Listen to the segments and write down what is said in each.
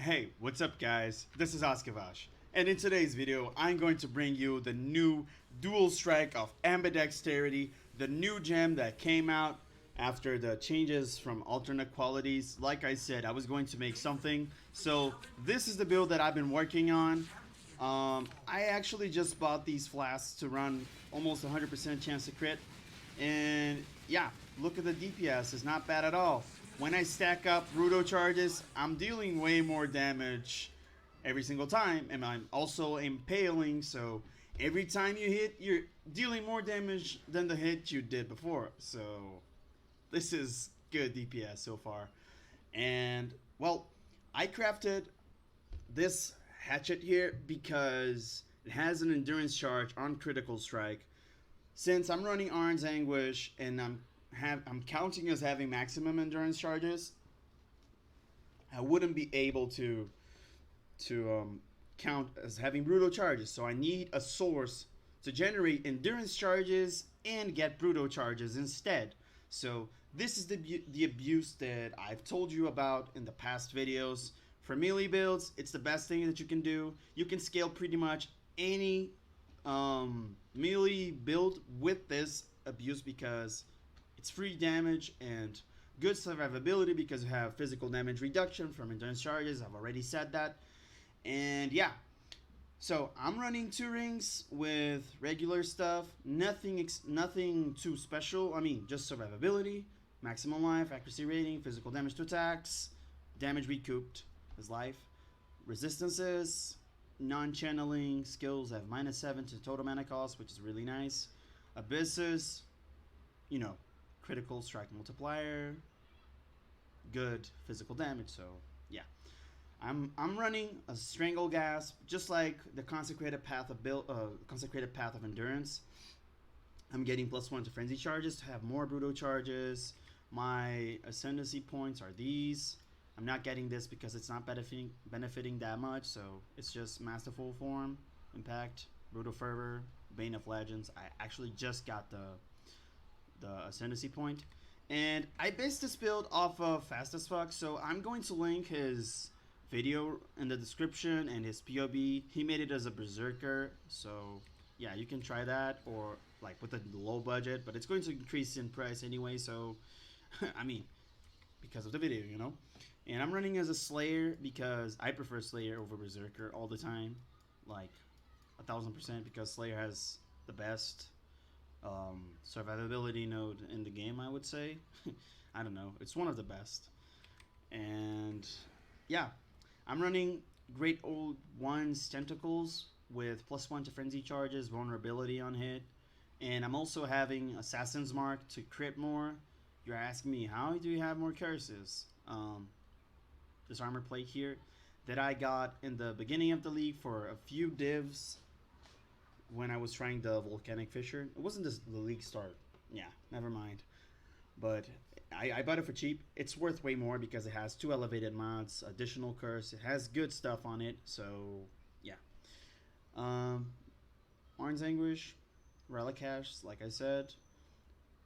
Hey, what's up guys? This is Ozkavosh, and in today's video I'm going to bring you the new dual strike of Ambidexterity, the new gem that came out after the changes from alternate qualities. Like I said, I was going to make something, so this is the build that I've been working on. I actually just bought these flasks to run almost 100% chance to crit, and yeah, look at the DPS, it's not bad at all. When I stack up Rudo charges, I'm dealing way more damage every single time, and I'm also impaling, so every time you hit, you're dealing more damage than the hit you did before. So this is good DPS so far. And well, I crafted this hatchet here because it has an endurance charge on critical strike. Since I'm running Arn's Anguish and I'm counting as having maximum endurance charges, I wouldn't be able to count as having brutal charges. So I need a source to generate endurance charges and get brutal charges instead. So this is the abuse that I've told you about in the past videos. For melee builds, it's the best thing that you can do. You can scale pretty much any melee build with this abuse because it's free damage and good survivability because you have physical damage reduction from endurance charges. I've already said that. And yeah, so I'm running 2 rings with regular stuff. Nothing too special. I mean, just survivability, maximum life, accuracy rating, physical damage to attacks, damage recouped as life, resistances, non-channeling skills have -7 to total mana cost, which is really nice. Abysses, critical strike multiplier, good physical damage. So yeah, I'm running a strangle gasp, just like the consecrated path of endurance. I'm getting +1 to frenzy charges to have more brutal charges. My ascendancy points are these. I'm not getting this because it's not benefiting that much, so it's just Masterful Form, Impact, Brutal Fervor, Bane of Legends. I actually just got the ascendancy point, and I based this build off of Fast as Fuck, so I'm going to link his video in the description and his POB. He made it as a berserker, so yeah, you can try that, or like with a low budget, but it's going to increase in price anyway, so I mean, because of the video. And I'm running as a Slayer because I prefer Slayer over Berserker all the time, like 1000%, because Slayer has the best survivability node in the game, I would say. I don't know, it's one of the best. And yeah, I'm running Great Old One's Tentacles with +1 to frenzy charges, vulnerability on hit, and I'm also having Assassin's Mark to crit more. You're asking me, how do you have more curses? This armor plate here that I got in the beginning of the league for a few divs when I was trying the Volcanic Fissure. It wasn't the league start. Yeah, never mind. But I bought it for cheap. It's worth way more because it has 2 elevated mods, additional curse. It has good stuff on it. So yeah. Arn's Anguish, Relic Hash, like I said.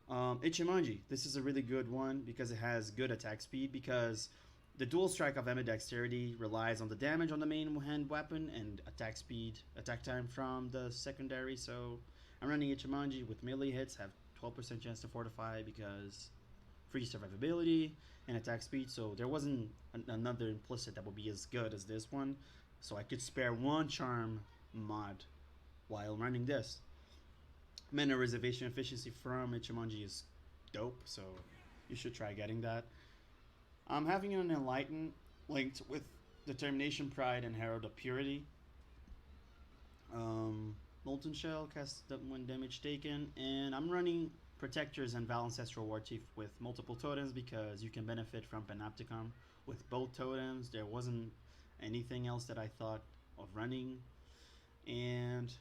Ichimonji. This is a really good one because it has good attack speed, because the dual strike of Ambidexterity relies on the damage on the main hand weapon and attack time from the secondary. So I'm running Ichimonji with melee hits, have 12% chance to fortify because free survivability and attack speed. So there wasn't another implicit that would be as good as this one. So I could spare 1 charm mod while running this. Mana reservation efficiency from Ichimonji is dope, so you should try getting that. I'm having an Enlighten linked with Determination, Pride, and Herald of Purity. Molten Shell casts when damage taken, and I'm running Protectors and Val Ancestral Warchief with multiple totems because you can benefit from Panopticon with both totems. There wasn't anything else that I thought of running. And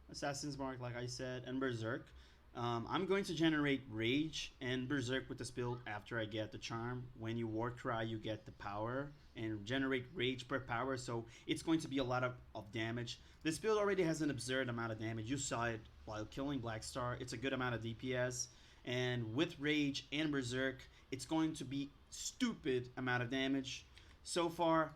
Assassin's Mark, like I said, and Berserk. I'm going to generate Rage and Berserk with this build after I get the Charm. When you Warcry, you get the power and generate Rage per power, so it's going to be a lot of damage. This build already has an absurd amount of damage. You saw it while killing Blackstar. It's a good amount of DPS, and with Rage and Berserk, it's going to be stupid amount of damage. So far,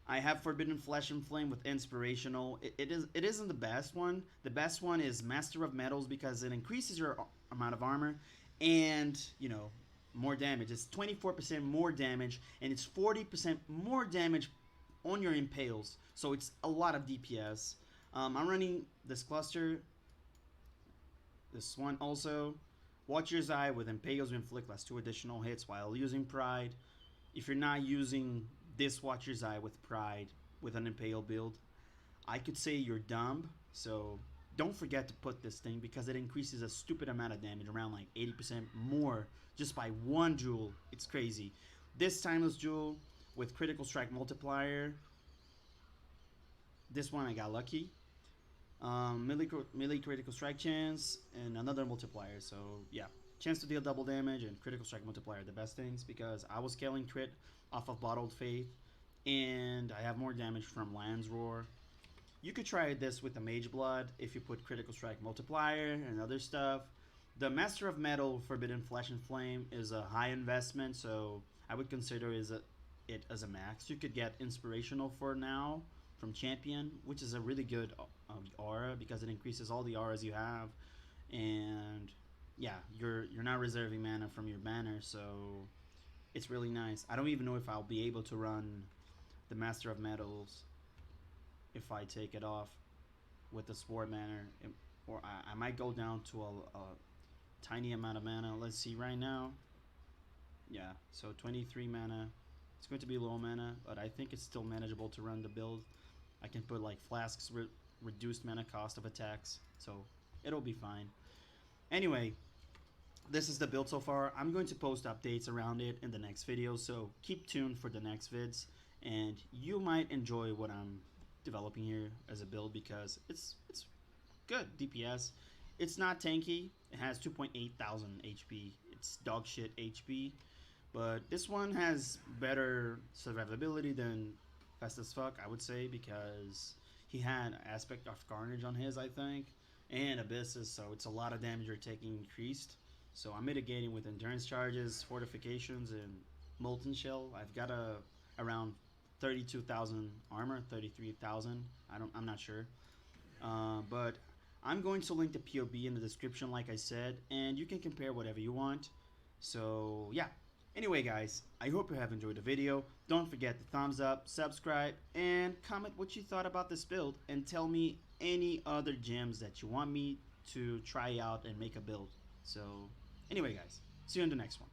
I have Forbidden Flesh and Flame with Inspirational. It isn't the best one. The best one is Master of Metals because it increases your amount of armor and, you know, more damage. It's 24% more damage and it's 40% more damage on your impales. So it's a lot of DPS. I'm running this cluster. This one also. Watcher's Eye with Impales will inflict less 2 additional hits while using Pride. If you're not using this Watcher's Eye with Pride with an Impale build, I could say you're dumb. So don't forget to put this thing because it increases a stupid amount of damage, around like 80% more just by one jewel. It's crazy. This Timeless Jewel with Critical Strike Multiplier. This one I got lucky. Melee critical strike chance and another multiplier. So yeah, chance to deal double damage and critical strike multiplier, the best things because I was scaling crit off of Bottled Faith and I have more damage from Lion's Roar. You could try this with the Mage Blood if you put critical strike multiplier and other stuff. The Master of Metal Forbidden Flesh and Flame is a high investment, so I would consider it as a max. You could get Inspirational for now from Champion, which is a really good aura because it increases all the auras you have, and yeah, you're not reserving mana from your banner, so it's really nice. I don't even know if I'll be able to run the Master of Metals if I take it off with the Sport Banner, or I might go down to a tiny amount of mana. Let's see right now. Yeah, so 23 mana. It's going to be low mana, but I think it's still manageable to run the build. I can put like Flask's reduced mana cost of attacks, so it'll be fine. Anyway, this is the build so far. I'm going to post updates around it in the next video, so keep tuned for the next vids, and you might enjoy what I'm developing here as a build because it's good DPS. It's not tanky. It has 2.8 thousand HP. It's dog shit HP, but this one has better survivability than Fast as Fuck, I would say, because he had Aspect of Carnage on his, I think, and Abysses, so it's a lot of damage you're taking increased. So I'm mitigating with Endurance Charges, Fortifications, and Molten Shell. I've got around 32,000 armor, 33,000. I'm not sure, but I'm going to link the POB in the description, like I said, and you can compare whatever you want. So yeah. Anyway guys, I hope you have enjoyed the video. Don't forget to thumbs up, subscribe, and comment what you thought about this build, and tell me any other gems that you want me to try out and make a build. So anyway guys, see you in the next one.